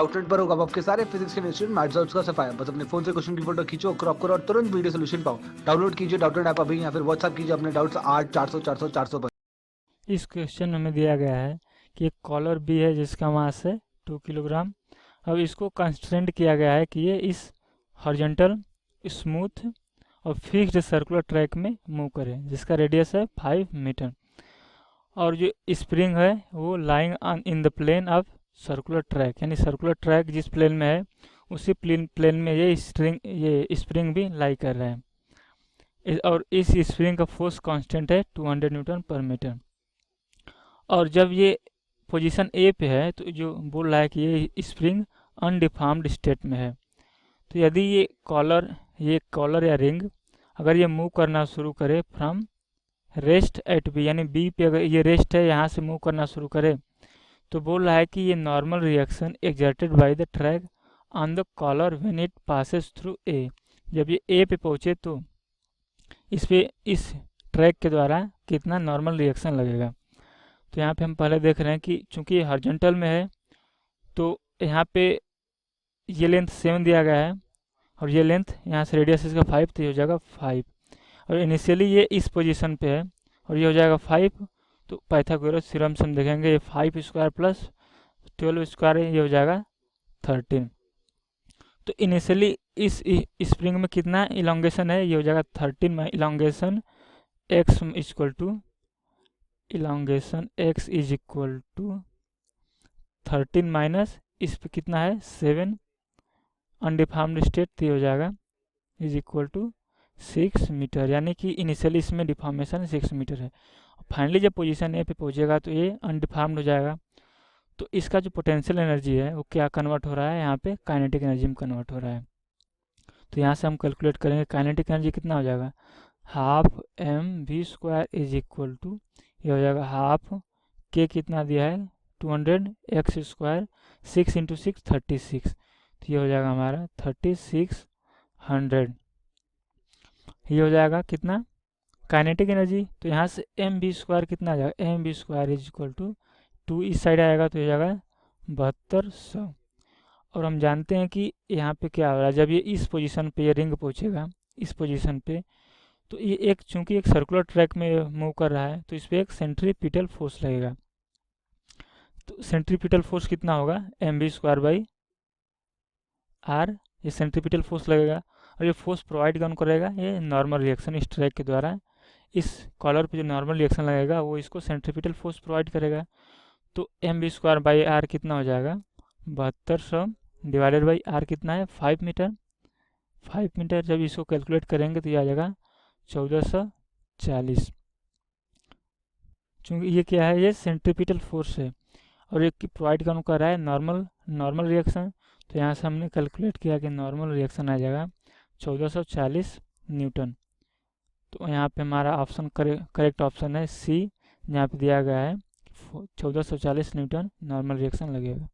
Outlet पर होगा आपके सारे फिजिक्स के इंस्टीट्यूट मैथ्स और उसका सफाया। बस अपने फोन से क्वेश्चन की फोटो खींचो, क्रॉप करो और तुरंत वीडियो सोल्यूशन पाओ। डाउनलोड कीजिए डाउटनेट ऐप अभी या फिर व्हाट्सएप कीजिए अपने डाउट्स 8 400 400 400 पर। इस क्वेश्चन में हमें दिया गया है कि एक कॉलर बी है जिसका मास है 2 किलोग्राम। अब इसको कंस्ट्रेंट किया गया है कि ये इस हॉरिजॉन्टल स्मूथ और फिक्स्ड सर्कुलर ट्रैक में मूव करे जिसका रेडियस है 5 मीटर। और जो स्प्रिंग है वो lying in the plane of circular track, यानी सर्कुलर ट्रैक जिस प्लेन में है उसी प्लेन में ये स्प्रिंग भी लाई कर रहा है। और इस स्प्रिंग का फोर्स कांस्टेंट है 200 न्यूटन पर मीटर। और जब ये पोजीशन ए पे है तो जो बोल रहा है कि ये स्प्रिंग अनडिफॉर्म्ड स्टेट में है। तो यदि ये कॉलर या रिंग अगर ये मूव करना शुरू करे फ्रॉम रेस्ट एट बी, यानी बी पे अगर ये रेस्ट है यहाँ से मूव करना शुरू करे, तो बोल रहा है कि ये normal reaction exerted by the track on the collar when it passes through A. जब ये ए पे पहुँचे तो इस ट्रैक के द्वारा कितना नॉर्मल रिएक्शन लगेगा। तो यहाँ पे हम पहले देख रहे हैं कि चूंकि ये हॉरिजॉन्टल में है तो यहाँ पे ये लेंथ 7 दिया गया है और ये लेंथ यहाँ से रेडियस इसका 5, तो ये हो जाएगा 5। और इनिशियली ये इस पोजीशन पे है और ये हो जाएगा 5। तो पाइथागोरस थ्योरम से हम देखेंगे ये 5 स्क्वायर प्लस 12 स्क्वायर ये हो जाएगा 13। तो इनिशियली इस स्प्रिंग में कितना इलोंगेशन है, ये हो जाएगा 13 में elongation x equal to elongation x is equal to 13 minus इस पे कितना है 7 अनडिफॉर्म्ड स्टेट, तो हो जाएगा इज इक्वल टू 6 मीटर, यानी कि इनिशियली इसमें डिफॉर्मेशन 6 मीटर है। फाइनली जब पोजीशन ए पे पहुंचेगा तो ये अनडिफॉर्म्ड हो जाएगा। तो इसका जो पोटेंशियल एनर्जी है वो क्या कन्वर्ट हो रहा है, यहाँ पे काइनेटिक एनर्जी में कन्वर्ट हो रहा है। तो यहाँ से हम कैलकुलेट करेंगे काइनेटिक एनर्जी कितना हो जाएगा, half mv² is equal to ये हो जाएगा हाफ के कितना दिया है 200 x², 6 इंटू 6 36, तो ये हो जाएगा हमारा 3600। ये हो जाएगा कितना काइनेटिक एनर्जी। तो यहाँ से mv² कितना आ जाएगा, mv² इज इक्वल टू 2 इस साइड आएगा तो हो जाएगा 7200। और हम जानते हैं कि यहाँ पे क्या हो रहा है, जब ये इस पोजीशन पे ये रिंग पहुँचेगा इस पोजीशन पे, तो ये चूंकि एक सर्कुलर ट्रैक में मूव कर रहा है तो इस पर एक सेंट्रीपिटल फोर्स लगेगा। तो सेंट्रीपिटल फोर्स कितना होगा mv² r, ये सेंट्रीपिटल फोर्स लगेगा। और ये फोर्स प्रोवाइड कौन करेगा, ये नॉर्मल रिएक्शन इस ट्रैक के द्वारा इस कॉलर पे जो नॉर्मल रिएक्शन लगेगा वो इसको सेंट्रीपिटल फोर्स प्रोवाइड करेगा। तो mv²/r कितना हो जाएगा 7200 डिवाइडेड बाई r कितना है 5 मीटर। 5 मीटर जब इसको कैलकुलेट करेंगे तो ये आ जाएगा 1440। चूँकि ये क्या है, ये सेंट्रीपिटल फोर्स है और ये प्रोवाइड कौन कर रहा है नॉर्मल रिएक्शन। तो यहाँ से हमने कैलकुलेट किया कि नॉर्मल रिएक्शन आ जाएगा 1440 न्यूटन। तो यहाँ पे हमारा ऑप्शन करेक्ट ऑप्शन है सी, जहाँ पे दिया गया है 1440 न्यूटन नॉर्मल रिएक्शन लगेगा।